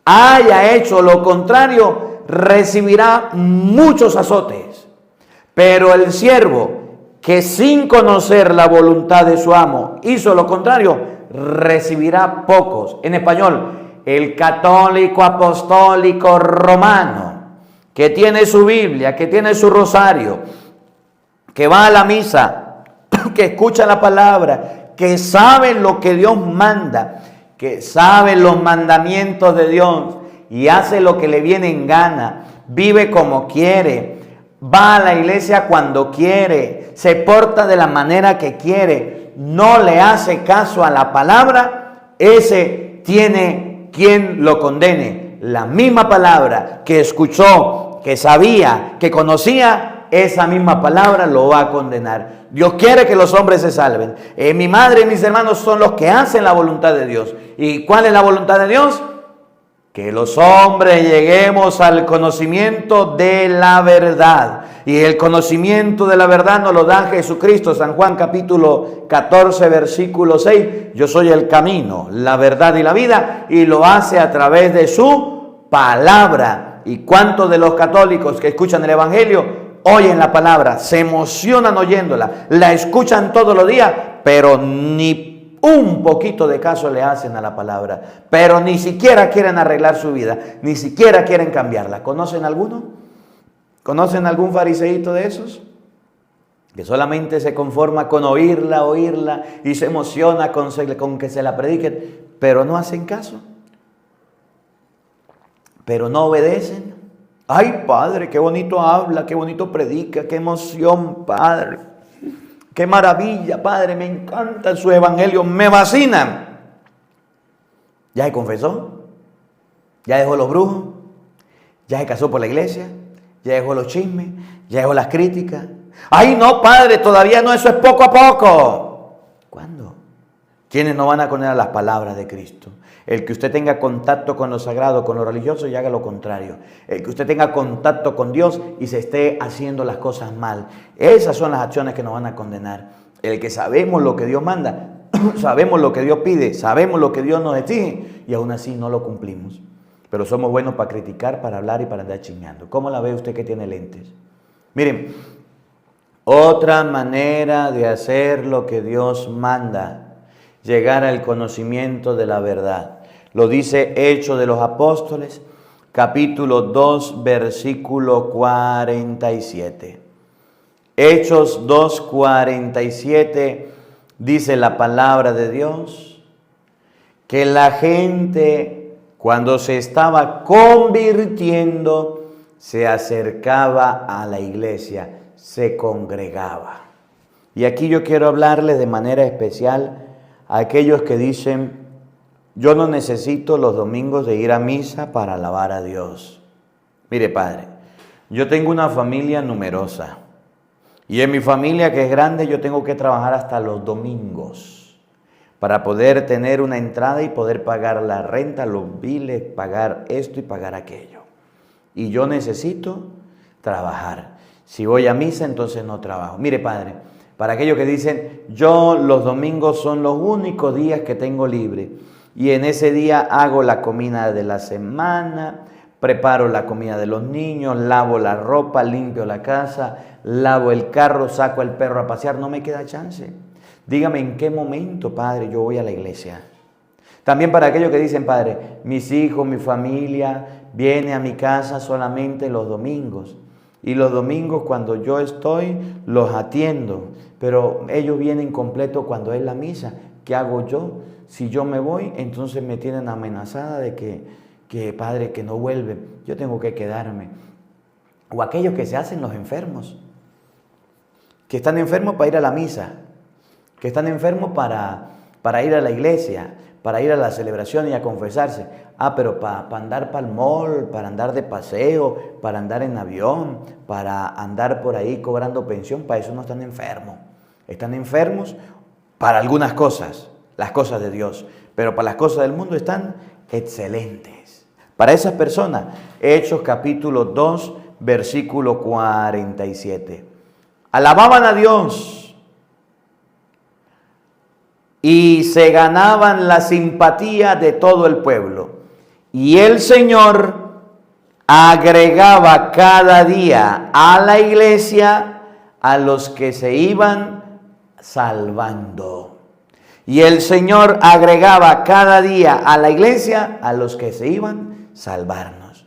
haya hecho lo contrario, recibirá muchos azotes. Pero el siervo que sin conocer la voluntad de su amo hizo lo contrario, recibirá pocos. En español, el católico apostólico romano, que tiene su Biblia, que tiene su rosario, que va a la misa, que escucha la palabra, que sabe lo que Dios manda, que sabe los mandamientos de Dios y hace lo que le viene en gana, vive como quiere, va a la iglesia cuando quiere, se porta de la manera que quiere, no le hace caso a la palabra, ese tiene quien lo condene. La misma palabra que escuchó, que sabía, que conocía, esa misma palabra lo va a condenar. Dios quiere que los hombres se salven. Mi madre y mis hermanos son los que hacen la voluntad de Dios. ¿Y cuál es la voluntad de Dios? Que los hombres lleguemos al conocimiento de la verdad. Y el conocimiento de la verdad nos lo da Jesucristo. San Juan capítulo 14, versículo 6. Yo soy el camino, la verdad y la vida. Y lo hace a través de su palabra. ¿Y cuántos de los católicos que escuchan el evangelio oyen la palabra, se emocionan oyéndola, la escuchan todos los días, pero ni un poquito de caso le hacen a la palabra, pero ni siquiera quieren arreglar su vida, ni siquiera quieren cambiarla? ¿Conocen alguno? ¿Conocen algún fariseíto de esos? Que solamente se conforma con oírla y se emociona con que se la prediquen, pero no hacen caso. pero no obedecen. Ay, Padre, qué bonito habla, qué bonito predica, qué emoción, Padre. Qué maravilla, Padre, me encantan sus evangelios, me fascinan. ¿Ya se confesó? ¿Ya dejó los brujos? ¿Ya se casó por la iglesia? ¿Ya dejó los chismes? ¿Ya dejó las críticas? Ay, no, Padre, todavía no, eso es poco a poco. ¿Cuándo? ¿Quiénes no van a condenar las palabras de Cristo? El que usted tenga contacto con lo sagrado, con lo religioso, y haga lo contrario. El que usted tenga contacto con Dios y se esté haciendo las cosas mal. Esas son las acciones que nos van a condenar. El que sabemos lo que Dios manda, sabemos lo que Dios pide, sabemos lo que Dios nos exige, y aún así no lo cumplimos. Pero somos buenos para criticar, para hablar y para andar chingando. ¿Cómo la ve usted que tiene lentes? Miren, otra manera de hacer lo que Dios manda, llegar al conocimiento de la verdad. Lo dice Hechos de los Apóstoles, capítulo 2, versículo 47. Hechos 2, 47 dice la palabra de Dios, que la gente cuando se estaba convirtiendo se acercaba a la iglesia, se congregaba. Y aquí yo quiero hablarles de manera especial a aquellos que dicen: yo no necesito los domingos de ir a misa para alabar a Dios. Mire, Padre, yo tengo una familia numerosa. Y en mi familia, que es grande, yo tengo que trabajar hasta los domingos para poder tener una entrada y poder pagar la renta, los biles, pagar esto y pagar aquello. Y yo necesito trabajar. Si voy a misa, entonces no trabajo. Mire, Padre, para aquellos que dicen: yo los domingos son los únicos días que tengo libre, y en ese día hago la comida de la semana, preparo la comida de los niños, lavo la ropa, limpio la casa, lavo el carro, saco al perro a pasear, no me queda chance. Dígame en qué momento, Padre, yo voy a la iglesia. También para aquellos que dicen: Padre, mis hijos, mi familia viene a mi casa solamente los domingos. Y los domingos cuando yo estoy, los atiendo. Pero ellos vienen completo cuando es la misa. ¿Qué hago yo? Si yo me voy, entonces me tienen amenazada de que Padre, que no vuelve. Yo tengo que quedarme. O aquellos que se hacen los enfermos. Que están enfermos para ir a la misa. Que están enfermos para ir a la iglesia, para ir a la celebración y a confesarse. Pero para andar para el mall, para andar de paseo, para andar en avión, para andar por ahí cobrando pensión, para eso no están enfermos. Están enfermos para algunas cosas, las cosas de Dios, pero para las cosas del mundo están excelentes. Para esas personas, Hechos capítulo 2, versículo 47. Alababan a Dios y se ganaban la simpatía de todo el pueblo. Y el Señor agregaba cada día a la iglesia a los que se iban salvando. Y el Señor agregaba cada día a la iglesia a los que se iban salvarnos.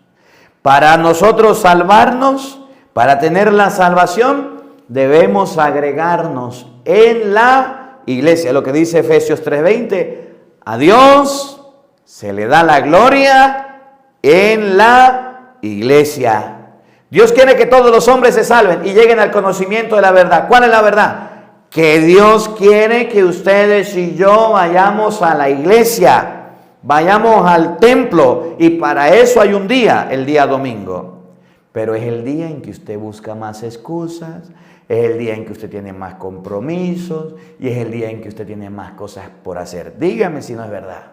Para nosotros salvarnos, para tener la salvación, debemos agregarnos en la iglesia. Lo que dice Efesios 3:20, a Dios se le da la gloria en la iglesia. Dios quiere que todos los hombres se salven y lleguen al conocimiento de la verdad. ¿Cuál es la verdad? Que Dios quiere que ustedes y yo vayamos a la iglesia, vayamos al templo, y para eso hay un día, el día domingo. Pero es el día en que usted busca más excusas, es el día en que usted tiene más compromisos y es el día en que usted tiene más cosas por hacer. Dígame si no es verdad.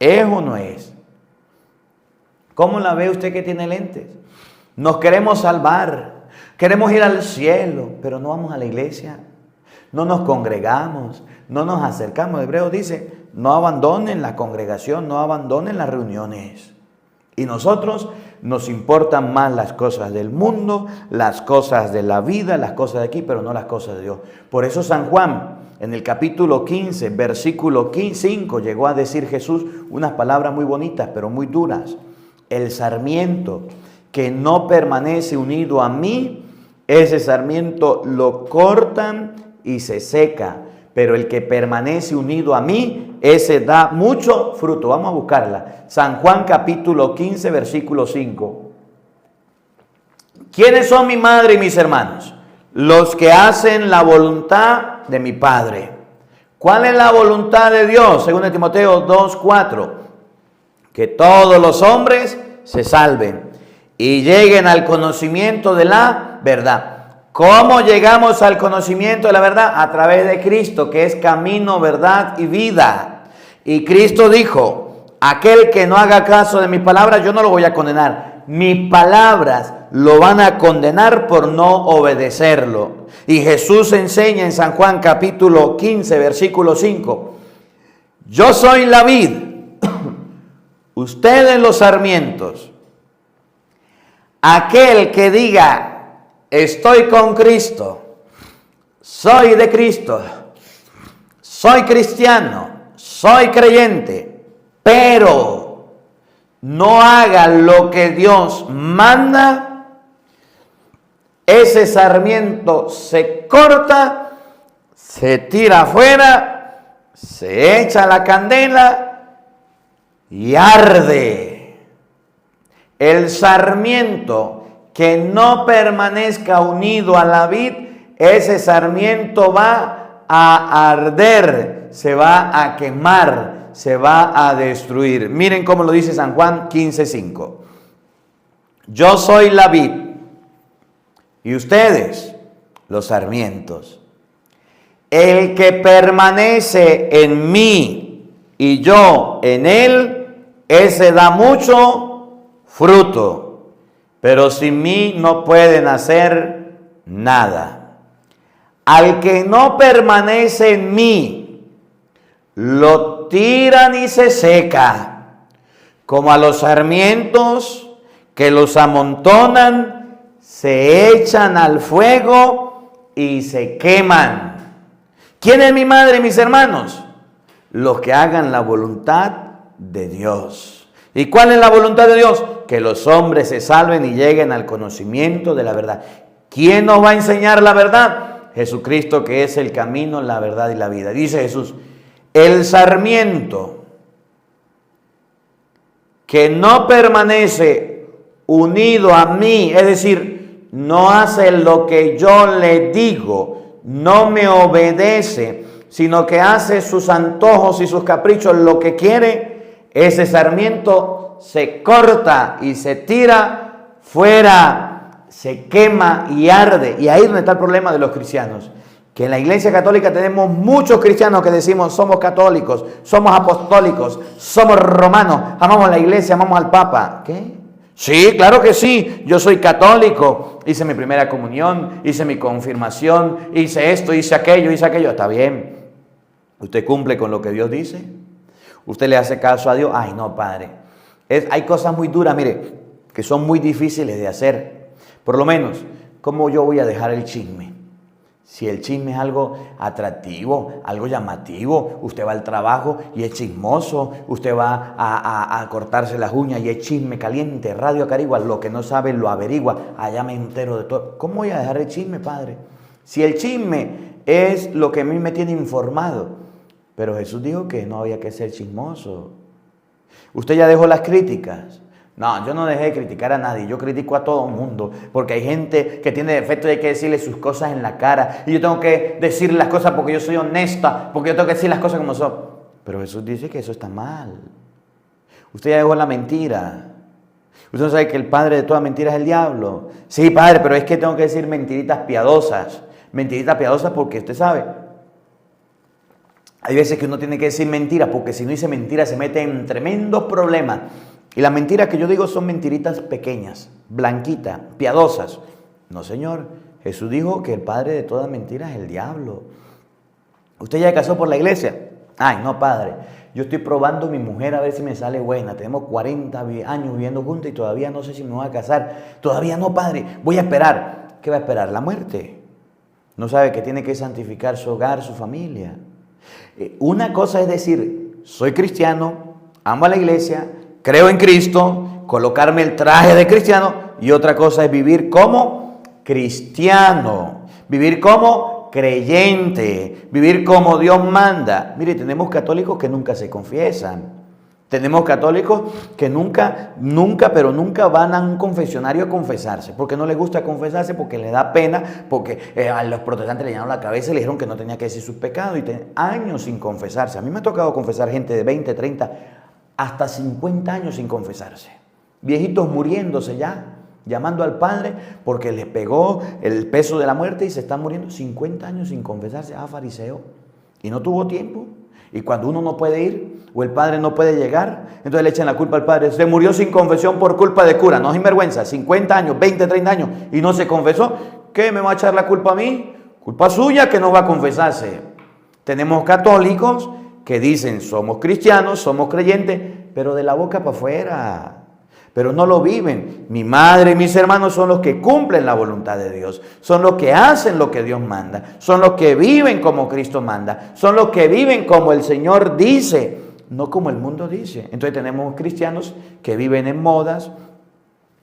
¿Es o no es? ¿Cómo la ve usted que tiene lentes? Nos queremos salvar, queremos ir al cielo, pero no vamos a la iglesia, no nos congregamos, no nos acercamos. Hebreo dice: no abandonen la congregación, no abandonen las reuniones. Y nosotros nos importan más las cosas del mundo, las cosas de la vida, las cosas de aquí, pero no las cosas de Dios. Por eso San Juan, en el capítulo 15, versículo 5, llegó a decir Jesús unas palabras muy bonitas, pero muy duras. El sarmiento que no permanece unido a mí, ese sarmiento lo cortan y se seca. pero el que permanece unido a mí, ese da mucho fruto. Vamos a buscarla. San Juan capítulo 15, versículo 5. ¿Quiénes son mi madre y mis hermanos? Los que hacen la voluntad de mi Padre. ¿Cuál es la voluntad de Dios? Según Timoteo 2:4. Que todos los hombres se salven y lleguen al conocimiento de la verdad. ¿Cómo llegamos al conocimiento de la verdad? A través de Cristo, que es camino, verdad y vida. Y Cristo dijo, aquel que no haga caso de mis palabras, yo no lo voy a condenar. Mis palabras lo van a condenar por no obedecerlo. Y Jesús enseña en San Juan capítulo 15, versículo 5. Yo soy la vid, ustedes los sarmientos. Aquel que diga, estoy con Cristo, soy de Cristo, soy cristiano, soy creyente, pero no haga lo que Dios manda, ese sarmiento se corta, se tira afuera, se echa la candela y arde. El sarmiento que no permanezca unido a la vid, ese sarmiento va a arder, se va a quemar, se va a destruir. Miren cómo lo dice San Juan 15:5. Yo soy la vid y ustedes los sarmientos. El que permanece en mí y yo en él, ese da mucho fruto, pero sin mí no pueden hacer nada. Al que no permanece en mí, lo tiran y se seca, como a los sarmientos que los amontonan, se echan al fuego y se queman. ¿Quién es mi madre y mis hermanos? Los que hagan la voluntad de Dios. ¿Y cuál es la voluntad de Dios? Que los hombres se salven y lleguen al conocimiento de la verdad. ¿Quién nos va a enseñar la verdad? Jesucristo, que es el camino, la verdad y la vida. Dice Jesús, el sarmiento que no permanece unido a mí, es decir, no hace lo que yo le digo, no me obedece, sino que hace sus antojos y sus caprichos, lo que quiere, ese sarmiento se corta y se tira fuera, se quema y arde. Y ahí es donde está el problema de los cristianos. Que en la Iglesia Católica tenemos muchos cristianos que decimos somos católicos, somos apostólicos, somos romanos, amamos la Iglesia, amamos al Papa. ¿Qué? Sí, claro que sí, yo soy católico, hice mi primera comunión, hice mi confirmación, hice esto, hice aquello, está bien. ¿Usted cumple con lo que Dios dice? ¿Usted le hace caso a Dios? Ay, no, padre. Hay cosas muy duras, mire, que son muy difíciles de hacer. Por lo menos, ¿cómo yo voy a dejar el chisme? Si el chisme es algo atractivo, algo llamativo, usted va al trabajo y es chismoso, usted va a cortarse las uñas y es chisme caliente, Radio Acarigua, lo que no sabe lo averigua, allá me entero de todo. ¿Cómo voy a dejar el chisme, padre? Si el chisme es lo que a mí me tiene informado. Pero Jesús dijo que no había que ser chismoso. ¿Usted ya dejó las críticas? No, yo no dejé de criticar a nadie, yo critico a todo el mundo, porque hay gente que tiene defectos y hay que decirle sus cosas en la cara, y yo tengo que decirle las cosas porque yo soy honesta, porque yo tengo que decir las cosas como son. Pero Jesús dice que eso está mal. Usted ya dejó la mentira. Usted no sabe que el padre de toda mentira es el diablo. Sí, padre, pero es que tengo que decir mentiritas piadosas porque usted sabe. Hay veces que uno tiene que decir mentiras, porque si no dice mentiras se mete en tremendos problemas. Y las mentiras que yo digo son mentiritas pequeñas, blanquitas, piadosas. No, señor. Jesús dijo que el padre de todas mentiras es el diablo. ¿Usted ya se casó por la iglesia? Ay, no, padre. Yo estoy probando a mi mujer a ver si me sale buena. Tenemos 40 años viviendo juntos y todavía no sé si me voy a casar. Todavía no, padre. Voy a esperar. ¿Qué va a esperar? La muerte. No sabe que tiene que santificar su hogar, su familia. Una cosa es decir, soy cristiano, amo a la iglesia, creo en Cristo, colocarme el traje de cristiano, y otra cosa es vivir como cristiano, vivir como creyente, vivir como Dios manda. Mire, tenemos católicos que nunca se confiesan. Tenemos católicos que nunca van a un confesionario a confesarse, porque no les gusta confesarse, porque les da pena, porque a los protestantes le llenaron la cabeza y le dijeron que no tenía que decir sus pecados y años sin confesarse. A mí me ha tocado confesar gente de 20, 30, hasta 50 años sin confesarse. Viejitos muriéndose ya, llamando al Padre porque les pegó el peso de la muerte y se están muriendo. 50 años sin confesarse, fariseo, y no tuvo tiempo. Y cuando uno no puede ir o el padre no puede llegar, entonces le echan la culpa al padre. Se murió sin confesión por culpa de cura. No, sin vergüenza, 50 años, 20, 30 años y no se confesó. ¿Qué me va a echar la culpa a mí? Culpa suya que no va a confesarse. Tenemos católicos que dicen somos cristianos, somos creyentes, pero de la boca para afuera. Pero no lo viven. Mi madre y mis hermanos son los que cumplen la voluntad de Dios, son los que hacen lo que Dios manda, son los que viven como Cristo manda, son los que viven como el Señor dice, no como el mundo dice. Entonces tenemos cristianos que viven en modas,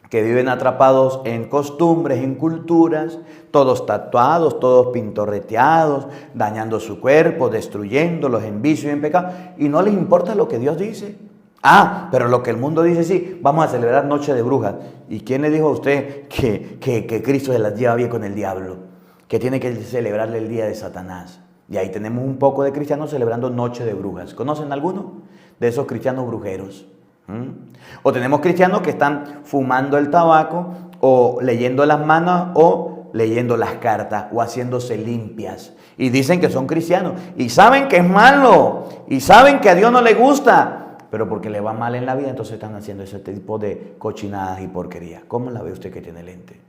que viven atrapados en costumbres, en culturas, todos tatuados, todos pintorreteados, dañando su cuerpo, destruyéndolos en vicio y en pecado, y no les importa lo que Dios dice. Pero lo que el mundo dice, sí, vamos a celebrar Noche de Brujas. ¿Y quién le dijo a usted que Cristo se las lleva bien con el diablo? Que tiene que celebrarle el día de Satanás. Y ahí tenemos un poco de cristianos celebrando Noche de Brujas. ¿Conocen alguno de esos cristianos brujeros? O tenemos cristianos que están fumando el tabaco, o leyendo las manos, o leyendo las cartas, o haciéndose limpias. Y dicen que son cristianos. Y saben que es malo. Y saben que a Dios no le gusta. Pero porque le va mal en la vida, entonces están haciendo ese tipo de cochinadas y porquerías. ¿Cómo la ve usted que tiene lente?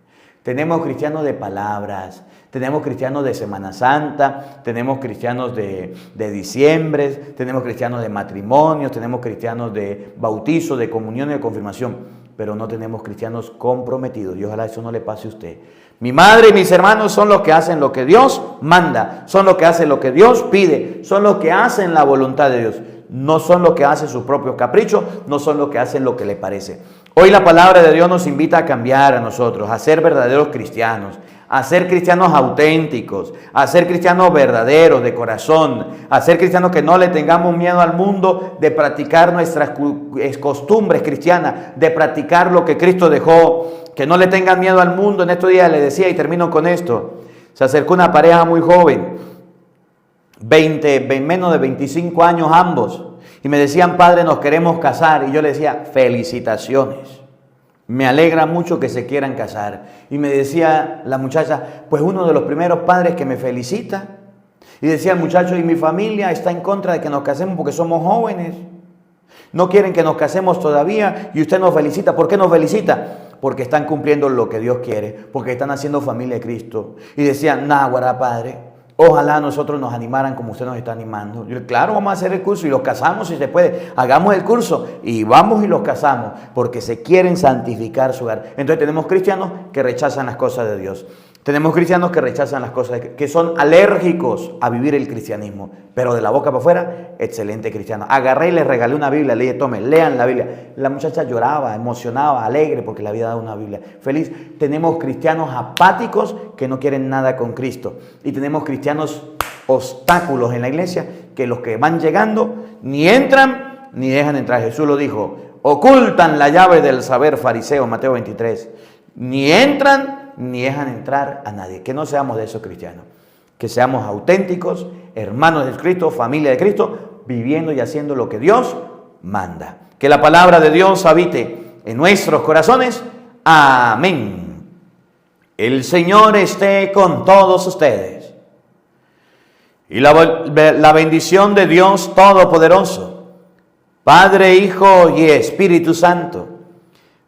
Tenemos cristianos de palabras, tenemos cristianos de Semana Santa, tenemos cristianos de diciembre, tenemos cristianos de matrimonios, tenemos cristianos de bautizo, de comunión y de confirmación, pero no tenemos cristianos comprometidos. Y ojalá eso no le pase a usted. Mi madre y mis hermanos son los que hacen lo que Dios manda, son los que hacen lo que Dios pide, son los que hacen la voluntad de Dios. No son los que hacen sus propios caprichos, no son los que hacen lo que les parece. Hoy la palabra de Dios nos invita a cambiar a nosotros, a ser verdaderos cristianos, a ser cristianos auténticos, a ser cristianos verdaderos de corazón, a ser cristianos que no le tengamos miedo al mundo de practicar nuestras costumbres cristianas, de practicar lo que Cristo dejó, que no le tengan miedo al mundo. En estos días le decía, y termino con esto, se acercó una pareja muy joven, menos de 25 años ambos, y me decían, padre, nos queremos casar. Y yo le decía, felicitaciones, me alegra mucho que se quieran casar. Y me decía la muchacha, pues uno de los primeros padres que me felicita. Y decía el muchacho, y mi familia está en contra de que nos casemos porque somos jóvenes, no quieren que nos casemos todavía, y usted nos felicita. ¿Por qué nos felicita? Porque están cumpliendo lo que Dios quiere, porque están haciendo familia de Cristo. Y decían, náguara, padre, ojalá nosotros nos animaran como usted nos está animando. Yo, claro, vamos a hacer el curso y los casamos si se puede. Hagamos el curso y vamos y los casamos porque se quieren santificar su hogar. Entonces tenemos cristianos que rechazan las cosas de Dios. Tenemos cristianos que rechazan las cosas, que son alérgicos a vivir el cristianismo. Pero de la boca para afuera, excelente cristiano. Agarré y le regalé una Biblia, le dije, tome, lean la Biblia. La muchacha lloraba, emocionaba, alegre porque le había dado una Biblia. Feliz. Tenemos cristianos apáticos que no quieren nada con Cristo. Y tenemos cristianos obstáculos en la iglesia, que los que van llegando ni entran ni dejan entrar. Jesús lo dijo, ocultan la llave del saber, fariseo, Mateo 23. Ni entran ni dejan entrar a nadie. Que no seamos de esos cristianos, que seamos auténticos, hermanos de Cristo, familia de Cristo, viviendo y haciendo lo que Dios manda. Que la palabra de Dios habite en nuestros corazones. Amén. El Señor esté con todos ustedes. Y la bendición de Dios Todopoderoso, Padre, Hijo y Espíritu Santo,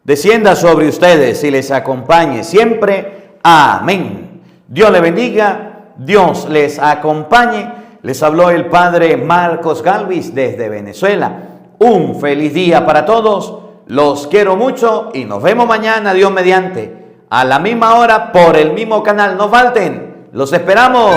descienda sobre ustedes y les acompañe siempre. Amén. Dios les bendiga, Dios les acompañe. Les habló el Padre Marcos Galvis desde Venezuela. Un feliz día para todos. Los quiero mucho y nos vemos mañana, Dios mediante, a la misma hora por el mismo canal. No falten, los esperamos.